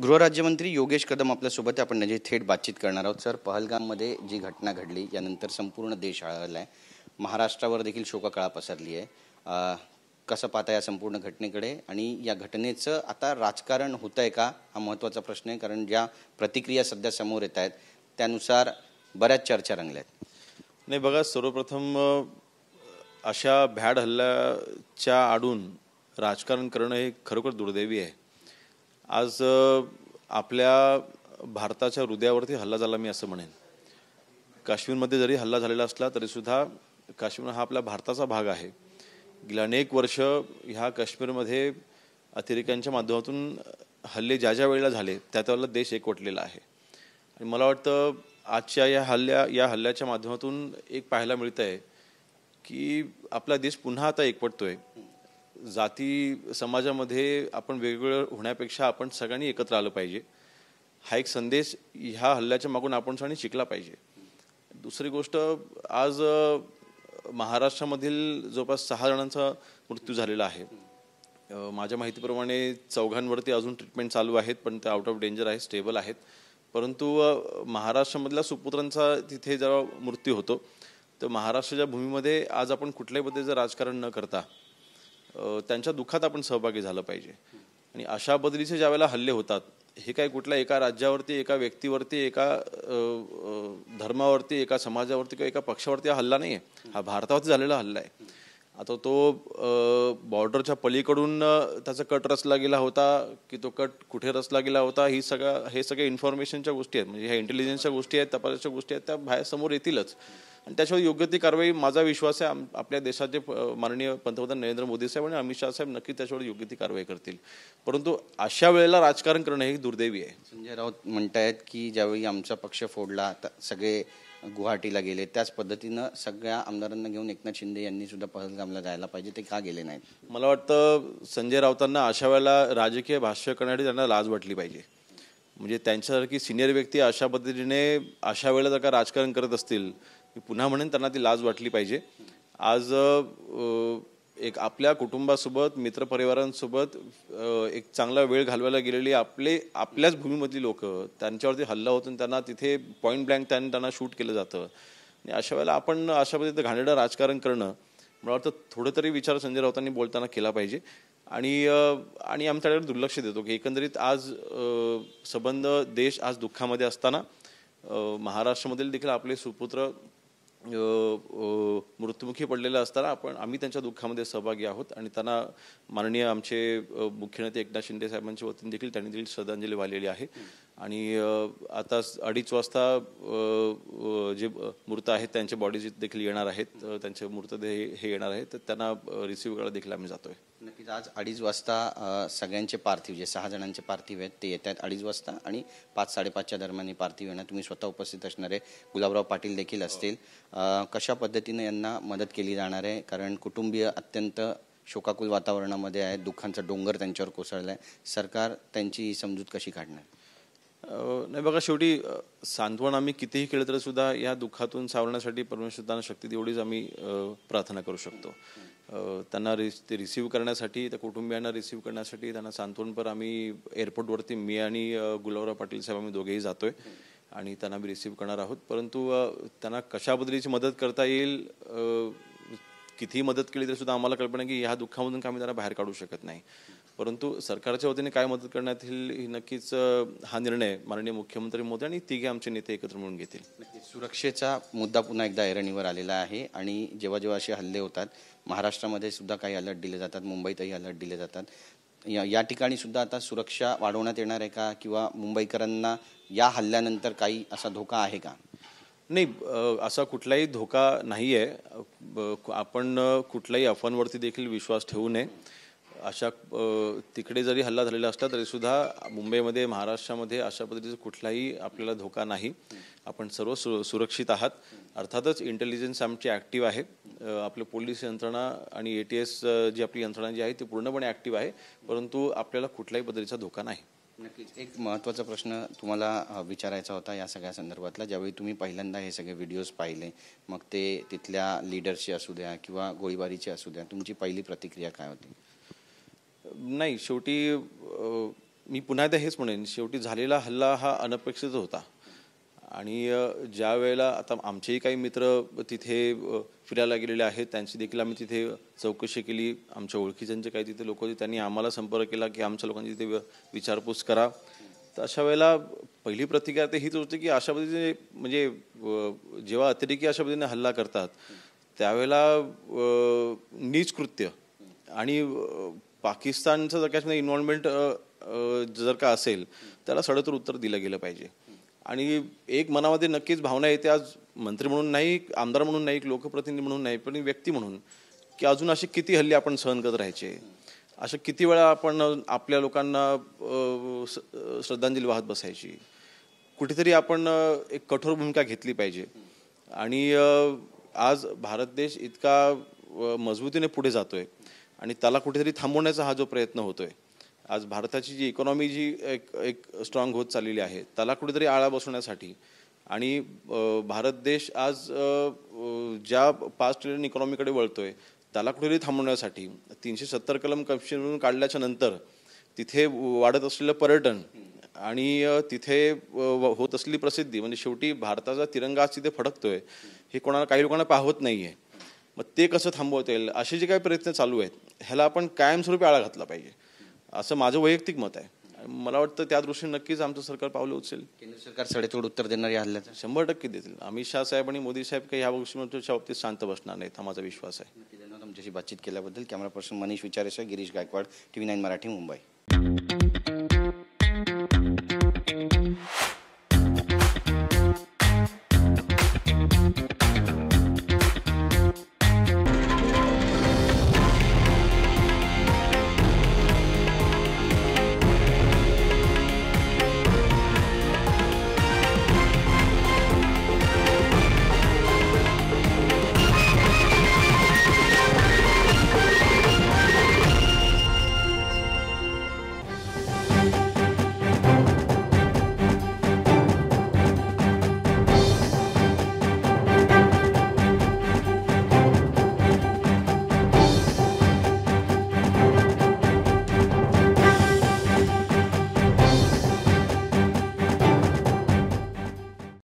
गृहराज्यमंत्री योगेश कदम आपल्यासोबत आपण त्याची थेट बातचीत करणार आहोत. सर, पहलगाममध्ये जी घटना घडली यानंतर संपूर्ण देश हळहळला आहे. महाराष्ट्रावर देखील शोककळा पसरली आहे. कसं पाहता या संपूर्ण घटनेकडे आणि या घटनेचं आता राजकारण होत आहे का, हा महत्त्वाचा प्रश्न आहे. कारण ज्या प्रतिक्रिया सध्या समोर येत आहेत त्यानुसार बऱ्याच चर्चा रंगल्या आहेत. नाही बघा, सर्वप्रथम अशा भ्याड हल्ल्याच्या आडून राजकारण करणं हे खरोखर दुर्दैवी आहे. आज आपल्या भारताच्या हृदयावरती हल्ला झाला, मी असं म्हणेन. काश्मीरमध्ये जरी हल्ला झालेला असला तरीसुद्धा काश्मीर हा आपल्या भारताचा भाग आहे. गेल्या अनेक वर्ष ह्या काश्मीरमध्ये अतिरेक्यांच्या माध्यमातून हल्ले ज्या ज्या वेळेला झाले त्या त्यावेळेला देश एकवटलेला आहे. आणि मला वाटतं आजच्या या हल्ल्याच्या माध्यमातून एक पाहायला मिळतं आहे की आपला देश पुन्हा आता एकवटतोय. जाती समाजामध्ये आपण वेगवेगळं होण्यापेक्षा आपण सगळ्यांनी एकत्र आलं पाहिजे, हा एक संदेश ह्या हल्ल्याच्या मागून आपण सगळ्यांनी शिकला पाहिजे. दुसरी गोष्ट, आज महाराष्ट्रामधील जवळपास 6 जणांचा मृत्यू झालेला आहे. माझ्या माहितीप्रमाणे 4घांवरती अजून ट्रीटमेंट चालू आहेत, पण ते आउट ऑफ डेंजर आहे, स्टेबल आहेत. परंतु महाराष्ट्रामधल्या सुपुत्रांचा तिथे जेव्हा मृत्यू होतो तर महाराष्ट्राच्या भूमीमध्ये आज आपण कुठल्याही पद्धतीचं राजकारण न करता त्यांच्या दुःखात आपण सहभागी झालं पाहिजे. आणि अशा बदलीचे ज्या वेळेला हल्ले होतात, हे काय कुठल्या एका राज्यावरती, एका व्यक्तीवरती, एका धर्मावरती, एका समाजावरती किंवा एका पक्षावरती हा हल्ला नाही आहे, हा भारतावरती झालेला हल्ला आहे. आता तो बॉर्डरच्या पलीकडून त्याचा कट रचला गेला होता की तो कट कुठे रचला गेला होता, हे सगळ्या इन्फॉर्मेशनच्या गोष्टी आहेत, म्हणजे ह्या इंटेलिजन्सच्या गोष्टी आहेत, तपासाच्या गोष्टी आहेत, त्या बाहेर समोर येतीलच. आणि त्याच्यावर योग्य ती कारवाई, माझा विश्वास आहे आपल्या देशाचे माननीय पंतप्रधान नरेंद्र मोदी साहेब आणि अमित शाह साहेब नक्की त्याच्यावर योग्य ती कारवाई करतील. परंतु अशा वेळेला राजकारण करणं हे दुर्दैवी आहे. संजय राऊत म्हणतायत की ज्यावेळी आमचा पक्ष फोडला सगळे गुवाहाटीला गेले, त्याच पद्धतीनं सगळ्या आमदारांना घेऊन एकनाथ शिंदे यांनी सुद्धा पहलगामला जायला पाहिजे, ते का गेले नाहीत? मला वाटतं संजय राऊतांना अशा वेळेला राजकीय भाष्य करण्यासाठी त्यांना लाज वाटली पाहिजे. म्हणजे त्यांच्यासारखी सिनियर व्यक्ती अशा पद्धतीने अशा वेळेला जर का राजकारण करत असतील, मी पुन्हा म्हणेन त्यांना ती लाज वाटली पाहिजे. आज एक आपल्या कुटुंबासोबत, मित्रपरिवारांसोबत एक चांगला वेळ घालवायला गेलेली आपल्याच भूमीमधली लोक, त्यांच्यावरती हल्ला होतो, त्यांना तिथे पॉईंट ब्लँक त्यांना शूट केलं जातं. आणि अशा वेळेला आपण अशा पद्धतीचं घाणेरडं राजकारण करणं, मला वाटतं थोडं तरी विचार संजय राऊतांनी बोलताना केला पाहिजे. आणि आम्ही त्याकडे दुर्लक्ष देतो की एकंदरीत आज संबंध देश आज दुःखामध्ये असताना महाराष्ट्रामधील देखील आपले सुपुत्र मृत्युमुखी पडलेले असताना आम्ही त्यांच्या दुःखामध्ये सहभागी आहोत. आणि त्यांना माननीय आमचे मुख्य नेते एकनाथ शिंदे साहेबांच्या वतीने देखील त्यांनी देखील श्रद्धांजली वाहिलेली आहे. आणि आता 2:30 वाजता जे मृत आहेत त्यांचे बॉडीज देखील येणार आहेत, त्यांचे मृतदेह हे येणार आहेत, तर त्यांना रिसिव्ह करायला देखील आम्ही जातोय. नक्कीच आज 2:30 वाजता सगळ्यांचे पार्थिव, जे 6 जणांचे पार्थिव आहेत ते येत आहेत 2:30 वाजता आणि 5-5:30च्या दरम्यान पार्थिव येणार. तुम्ही स्वतः उपस्थित असणार आहे, गुलाबराव पाटील देखील असतील. कशा पद्धतीने यांना मदत केली जाणार आहे? कारण कुटुंबीय अत्यंत शोकाकुल वातावरणामध्ये आहेत, दुःखांचा डोंगर त्यांच्यावर कोसळला आहे. सरकार त्यांची समजूत कशी काढणार? नाही बघा, शेवटी सांत्वन आम्ही कितीही केलं तरी सुद्धा या दुःखातून सावरण्यासाठी परमेश्वरांना शक्ती तेवढीच आम्ही प्रार्थना करू शकतो. त्यांना ते रिसिव्ह करण्यासाठी, त्या कुटुंबियांना रिसिव्ह करण्यासाठी त्यांना सांत्वनपर आम्ही एअरपोर्टवरती मी आणि गुलाबराव पाटील साहेब आम्ही दोघेही जातोय आणि त्यांना आम्ही रिसिव्ह करणार आहोत. परंतु त्यांना कशा पद्धतीची मदत करता येईल, कितीही मदत केली तरी सुद्धा आम्हाला कल्पना की ह्या दुःखामधून आम्ही त्यांना बाहेर काढू शकत नाही. परंतु सरकारच्या वतीने काय मदत करण्यात येईल ही नक्कीच हा निर्णय माननीय मुख्यमंत्री मोदी आणि तिघे आमचे नेते एकत्र मिळून घेतील. सुरक्षेचा मुद्दा पुन्हा एकदा ऐरणीवर आलेला आहे. आणि जेव्हा जेव्हा असे हल्ले होतात, महाराष्ट्रामध्ये सुद्धा काही अलर्ट दिले जातात, मुंबईतही अलर्ट दिले जातात. या ठिकाणी सुद्धा आता सुरक्षा वाढवण्यात येणार आहे का, किंवा मुंबईकरांना या हल्ल्यानंतर काही असा धोका आहे का? नाही, असा कुठलाही धोका नाही आहे. आपण कुठल्याही अफवांवरती देखील विश्वास ठेवू नये. अशा तिकडे जरी हल्ला झालेला असला तरी सुद्धा मुंबईमध्ये, महाराष्ट्रामध्ये अशा पद्धतीचा कुठलाही आपल्याला धोका नाही. आपण सर्व सुरक्षित आहात. अर्थातच इंटेलिजन्स आमची ॲक्टिव्ह आहे, आपले पोलीस यंत्रणा आणि ATS जी आपली यंत्रणा जी आहे ती पूर्णपणे ॲक्टिव्ह आहे. परंतु आपल्याला कुठल्याही पद्धतीचा धोका नाही. नक्कीच एक महत्त्वाचा प्रश्न तुम्हाला विचारायचा होता या सगळ्या संदर्भातला. ज्यावेळी तुम्ही पहिल्यांदा हे सगळे व्हिडिओज पाहिले, मग ते तिथल्या लीडर्सचे असू द्या किंवा गोळीबारीचे असू द्या, तुमची पहिली प्रतिक्रिया काय होती? नाही, शेवटी मी पुन्हा एकदा हेच म्हणेन, शेवटी झालेला हल्ला हा अनपेक्षित होता. आणि ज्या वेळेला आता आमचेही काही मित्र तिथे फिरायला गेलेले आहेत, त्यांची देखील आम्ही तिथे चौकशी केली. आमच्या ओळखीच्यांचे काही तिथे लोक होते, त्यांनी आम्हाला संपर्क केला की आमच्या लोकांची तिथे विचारपूस करा. तर अशा वेळेला पहिली प्रतिक्रिया ते हीच होती की अशा पद्धतीने म्हणजे जेव्हा अतिरेकी अशा पद्धतीने हल्ला करतात त्यावेळेला नीच कृत्य आणि पाकिस्तानचं जर काय इन्व्हॉल्वमेंट जर का असेल त्याला सडोतर उत्तर दिलं गेलं पाहिजे. आणि एक मनामध्ये नक्कीच भावना येते, आज मंत्री म्हणून नाही, आमदार म्हणून नाही, लोकप्रतिनिधी म्हणून नाही, पण व्यक्ती म्हणून, की अजून असे किती हल्ले आपण सहन करत राहायचे, अशा किती वेळा आपण आपल्या लोकांना श्रद्धांजली वाहत बसायची. कुठेतरी आपण एक कठोर भूमिका घेतली पाहिजे. आणि आज भारत देश इतका मजबूतीने पुढे जातोय आणि त्याला कुठेतरी थांबवण्याचा हा जो प्रयत्न होतोय, आज भारताची जी इकॉनॉमी जी एक स्ट्रॉंग होत चाललेली आहे त्याला कुठेतरी आळा बसवण्यासाठी आणि भारत देश आज ज्या 5 ट्रिलियन इकॉनॉमीकडे वळतोय त्याला कुठेतरी थांबवण्यासाठी 370 कलम कन्स्टिट्यूशन काढल्याच्या नंतर तिथे वाढत असलेलं पर्यटन आणि तिथे होत असलेली प्रसिद्धी, म्हणजे शेवटी भारताचा तिरंगा आज तिथे फडकतोय हे काही लोकांना पाहत नाहीये. मग ते कसं थांबवता येईल असे जे काही प्रयत्न चालू आहेत ह्याला आपण कायमस्वरूपी आळा घातला पाहिजे असं माझं वैयक्तिक मत आहे. मला वाटतं त्या दृष्टीने नक्कीच आमचं सरकार पावलं उचलेल. केंद्र सरकार सडेतोड उत्तर देणार या हल्ल्याचं 100% देतील. अमित शाह साहेब आणि मोदी साहेब काही ह्या गोष्टीच्या बाबतीत शांत बसणार नाहीत हा माझा विश्वास आहे. धन्यवाद आमच्याशी बातचीत केल्याबद्दल. कॅमेरा पर्सन मनीष विचारेसह गिरीश गायकवाड, TV9 मराठी, मुंबई.